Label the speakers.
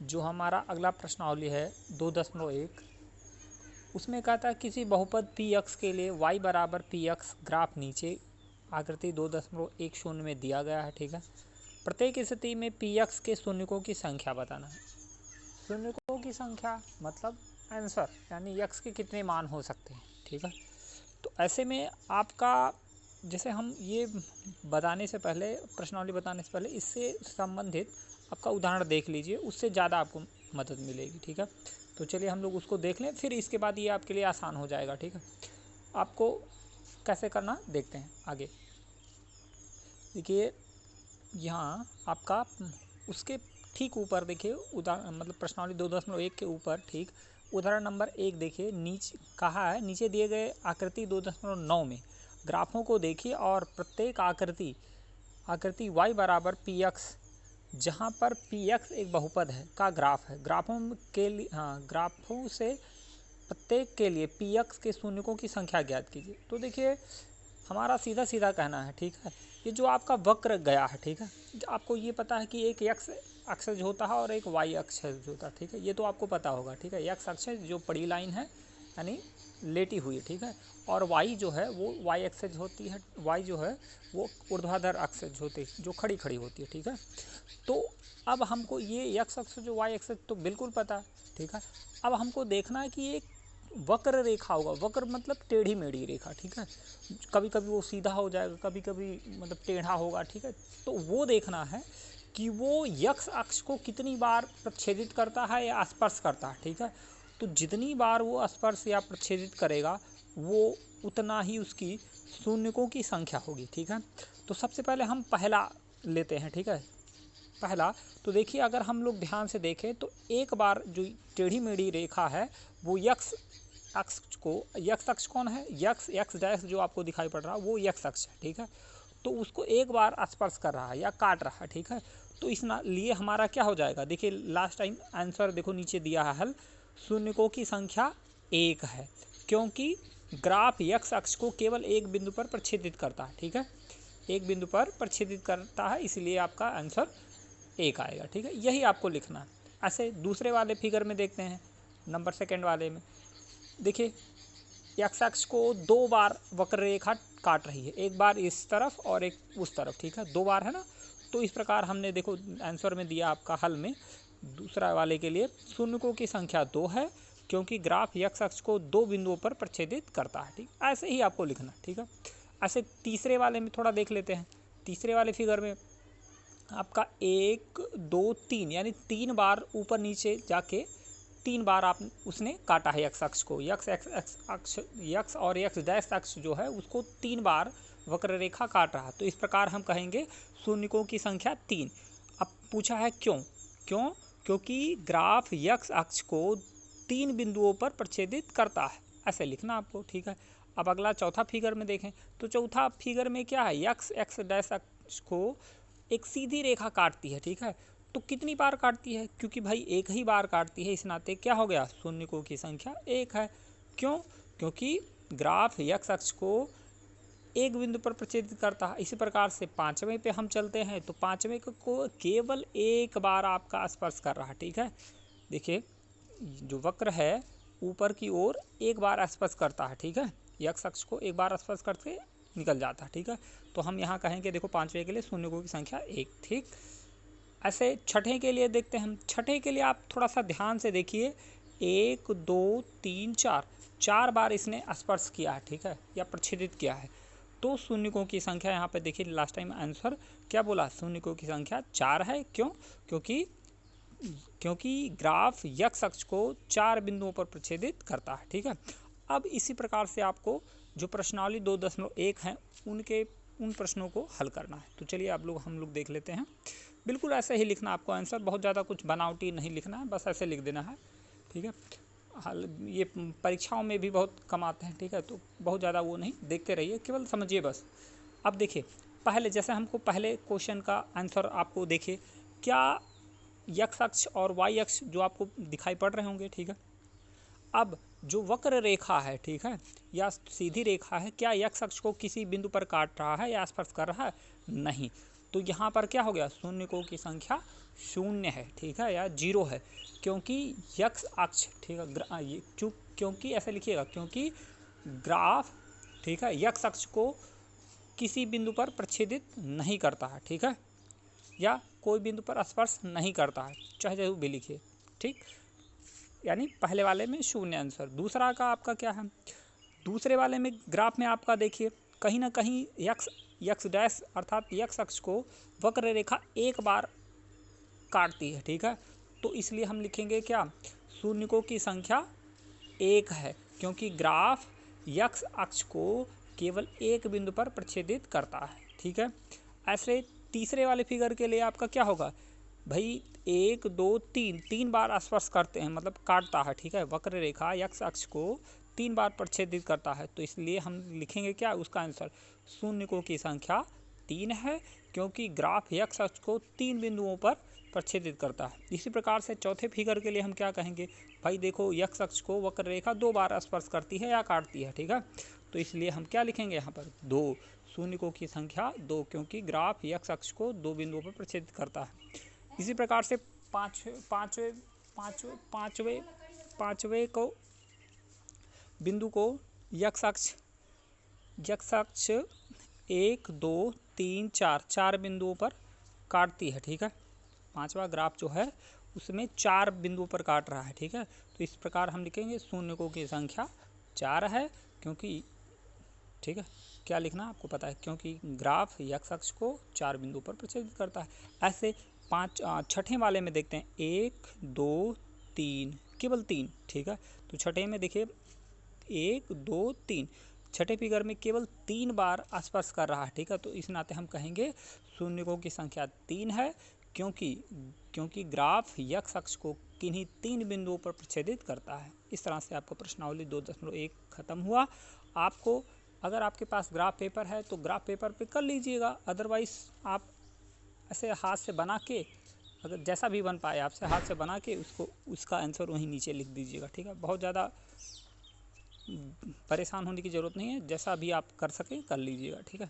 Speaker 1: जो हमारा अगला प्रश्नावली है 2.1, उसमें कहता है किसी बहुपद पी एक्स के लिए y बराबर पी एक्स ग्राफ नीचे आकृति 2.10 में दिया गया है। ठीक है, प्रत्येक स्थिति में पी एक्स के शून्यकों की संख्या बताना है। शून्यकों की संख्या मतलब आंसर, यानी x के कितने मान हो सकते हैं। ठीक है, तो ऐसे में आपका जैसे हम ये बताने से पहले, प्रश्नावली बताने से पहले इससे संबंधित आपका उदाहरण देख लीजिए, उससे ज़्यादा आपको मदद मिलेगी। ठीक है, तो चलिए हम लोग उसको देख लें, फिर इसके बाद ये आपके लिए आसान हो जाएगा। ठीक है, आपको कैसे करना देखते हैं आगे। देखिए यहाँ आपका उसके ठीक ऊपर देखिए उदाहरण, मतलब प्रश्नावली 2.1 के ऊपर ठीक उदाहरण नंबर 1 देखिए, नीचे कहा है नीचे दिए गए आकृति 2.9 में ग्राफों को देखिए और प्रत्येक आकृति y बराबर पी एक्स, जहाँ पर पी एक्स एक बहुपद है का ग्राफ है। ग्राफों के लिए ग्राफों से प्रत्येक के लिए पी एक्स के शून्यकों की संख्या ज्ञात कीजिए। तो देखिए हमारा सीधा सीधा कहना है। ठीक है, ये जो आपका वक्र गया है, ठीक है, आपको ये पता है कि एक एक्स अक्षज होता है और एक वाई अक्षज होता है। ठीक है, ये तो आपको पता होगा। ठीक है, एक्स अक्षज जो बड़ी लाइन है यानी लेटी हुई है। ठीक है, और वाई जो है वो वाई अक्षज होती है, वाई जो है वो ऊर्ध्वाधर अक्षज होती है जो खड़ी खड़ी होती है। ठीक है, तो अब हमको ये एक्स अक्ष जो वाई अक्ष तो बिल्कुल पता है। ठीक है, अब हमको देखना है कि एक वक्र रेखा होगा, वक्र मतलब टेढ़ी मेढ़ी रेखा। ठीक है, कभी कभी वो सीधा हो जाएगा, कभी कभी मतलब टेढ़ा होगा। ठीक है, तो वो देखना है कि वो एक्स अक्ष को कितनी बार प्रच्छेदित करता है या स्पर्श करता है। ठीक है, तो जितनी बार वो स्पर्श या प्रच्छेदित करेगा वो उतना ही उसकी शून्यकों की संख्या होगी। ठीक है, तो सबसे पहले हम पहला लेते हैं। ठीक है, पहला तो देखिए अगर हम लोग ध्यान से देखें तो एक बार जो टेढ़ी मेढ़ी रेखा है वो यक्स अक्ष को, यक्स अक्ष कौन है, यक्स एक्स डैश जो आपको दिखाई पड़ रहा है वो यक्स अक्ष है। ठीक है, तो उसको एक बार स्पर्श कर रहा है या काट रहा है। ठीक है, तो इस लिए हमारा क्या हो जाएगा, देखिए लास्ट टाइम आंसर देखो नीचे दिया है हल, शून्यकों की संख्या 1 है, क्योंकि ग्राफ यक्स अक्ष को केवल एक बिंदु पर प्रच्छेदित करता है। ठीक है, एक बिंदु पर प्रच्छेदित करता है, इसलिए आपका आंसर 1 आएगा। ठीक है, यही आपको लिखना है। ऐसे दूसरे वाले फिगर में देखते हैं, नंबर सेकंड वाले में देखिए एक्स अक्ष को 2 बार वक्र रेखा काट रही है, एक बार इस तरफ और एक उस तरफ। ठीक है, 2 बार है ना, तो इस प्रकार हमने देखो आंसर में दिया आपका हल में दूसरा वाले के लिए शून्यकों की संख्या 2 है, क्योंकि ग्राफ एक्स अक्ष को 2 बिंदुओं पर प्रच्छेदित करता है। ठीक, ऐसे ही आपको लिखना। ठीक है, ऐसे तीसरे वाले में थोड़ा देख लेते हैं। तीसरे वाले फिगर में आपका 1 2 3 यानी 3 बार ऊपर नीचे जाके 3 बार आप उसने काटा है एक्स अक्ष को, यक्स अक्ष यक्स और यक्स डैश अक्ष जो है उसको 3 बार वक्र रेखा काट रहा। तो इस प्रकार हम कहेंगे शून्यकों की संख्या 3। अब पूछा है क्यों, क्योंकि ग्राफ यक्स अक्ष को 3 बिंदुओं पर प्रच्छेदित करता है, ऐसे लिखना आपको। ठीक है, अब अगला चौथा फिगर में देखें तो चौथा फिगर में क्या है, यक्स एक्स डैश अक्ष को एक सीधी रेखा काटती है। ठीक है, तो कितनी बार काटती है, क्योंकि भाई एक ही बार काटती है, इस नाते क्या हो गया, शून्यकों की संख्या 1 है। क्यों, क्योंकि ग्राफ एक्स अक्ष को एक बिंदु पर प्रच्छेदित करता है। इसी प्रकार से पांचवें पे हम चलते हैं तो पांचवें को केवल एक बार आपका स्पर्श कर रहा है। ठीक है, देखिए जो वक्र है ऊपर की ओर एक बार स्पर्श करता है। ठीक है, एक्स अक्ष को एक बार स्पर्श करके निकल जाता है। ठीक है, तो हम यहाँ कहेंगे देखो पांचवें के लिए शून्यकों की संख्या 1। ठीक, ऐसे छठे के लिए देखते हैं हम। छठे के लिए आप थोड़ा सा ध्यान से देखिए, 1 2 3 4 बार इसने स्पर्श किया है। ठीक है, या प्रच्छेदित किया है, तो शून्यकों की संख्या यहाँ पे देखिए लास्ट टाइम आंसर क्या बोला, शून्यकों की संख्या 4 है। क्यों, क्योंकि ग्राफ यक्स अक्ष को 4 बिंदुओं पर प्रच्छेदित करता है। ठीक है, अब इसी प्रकार से आपको जो प्रश्नावली 2.1 हैं उन प्रश्नों को हल करना है। तो चलिए हम लोग देख लेते हैं। बिल्कुल ऐसे ही लिखना आपको आंसर, बहुत ज़्यादा कुछ बनावटी नहीं लिखना है, बस ऐसे लिख देना है। ठीक है, हल ये परीक्षाओं में भी बहुत कम आते हैं। ठीक है, तो बहुत ज़्यादा वो नहीं, देखते रहिए, केवल समझिए बस। अब देखिए पहले जैसे हमको पहले क्वेश्चन का आंसर आपको देखिए, क्या यक्स अक्ष और वाई अक्ष जो आपको दिखाई पड़ रहे होंगे। ठीक है, अब जो वक्र रेखा है, ठीक है, या सीधी रेखा है, क्या यक्स अक्ष को किसी बिंदु पर काट रहा है या स्पर्श कर रहा है, नहीं। तो यहाँ पर क्या हो गया, शून्यकों की संख्या शून्य है, ठीक है, या 0 है, क्योंकि यक्स अक्ष, ठीक है, क्योंकि ऐसे लिखिएगा, क्योंकि ग्राफ, ठीक है, यक्स अक्ष को किसी बिंदु पर प्रच्छेदित नहीं करता है, ठीक है, या कोई बिंदु पर स्पर्श नहीं करता है, चाहे जो भी लिखिए, ठीक, यानी पहले वाले में शून्य आंसर। दूसरा का आपका क्या है, दूसरे वाले में ग्राफ में आपका देखिए कहीं ना कहीं यक्स डैश अर्थात यक्स अक्ष को वक्र रेखा एक बार काटती है, ठीक है, तो इसलिए हम लिखेंगे क्या, शून्यकों की संख्या 1 है, क्योंकि ग्राफ यक्स अक्ष को केवल एक बिंदु पर प्रच्छेदित करता है, ठीक है। ऐसे तीसरे वाले फिगर के लिए आपका क्या होगा भाई, 1 2 3 बार स्पर्श करते हैं, मतलब काटता है, ठीक है, वक्र रेखा यक्स अक्ष को 3 बार प्रच्छेदित करता है, तो इसलिए हम लिखेंगे क्या, उसका आंसर शून्यकों की संख्या 3 है, क्योंकि ग्राफ यक्स अक्ष को 3 बिंदुओं पर प्रच्छेदित करता है। इसी प्रकार से चौथे फिगर के लिए हम क्या कहेंगे भाई, देखो यक्स अक्ष को वक्र रेखा 2 बार स्पर्श करती है या काटती है, ठीक है, तो इसलिए हम क्या लिखेंगे यहाँ पर 2, शून्यकों की संख्या 2, क्योंकि ग्राफ यक्स अक्ष को 2 बिंदुओं पर प्रच्छेदित करता है। इसी प्रकार से पांचवे को बिंदु को यक्स अक्ष 1 2 3 4 बिंदुओं पर काटती है, ठीक है, पांचवा ग्राफ जो है उसमें 4 बिंदुओं पर काट रहा है, ठीक है, तो इस प्रकार हम लिखेंगे शून्यकों की संख्या 4 है, क्योंकि, ठीक है, क्या लिखना आपको पता है, क्योंकि ग्राफ यक्स अक्ष को 4 बिंदुओं पर प्रच्छेदित करता है। ऐसे छठे वाले में देखते हैं 1 2 3, केवल 3, ठीक है, तो छठे में देखिए 1 2 3, छठे फिगर में केवल 3 बार स्पर्श कर रहा है, ठीक है, तो इस नाते हम कहेंगे शून्यकों की संख्या 3 है, क्योंकि ग्राफ यक्स अक्ष को किन्हीं 3 बिंदुओं पर प्रच्छेदित करता है। इस तरह से आपका प्रश्नावली 2.1 खत्म हुआ। आपको अगर आपके पास ग्राफ पेपर है तो ग्राफ पेपर पे कर लीजिएगा, अदरवाइज़ आप ऐसे हाथ से बना के, अगर जैसा भी बन पाए आपसे हाथ से बना के उसका आंसर वहीं नीचे लिख दीजिएगा, ठीक है, बहुत ज़्यादा परेशान होने की ज़रूरत नहीं है, जैसा भी आप कर सकें कर लीजिएगा, ठीक है।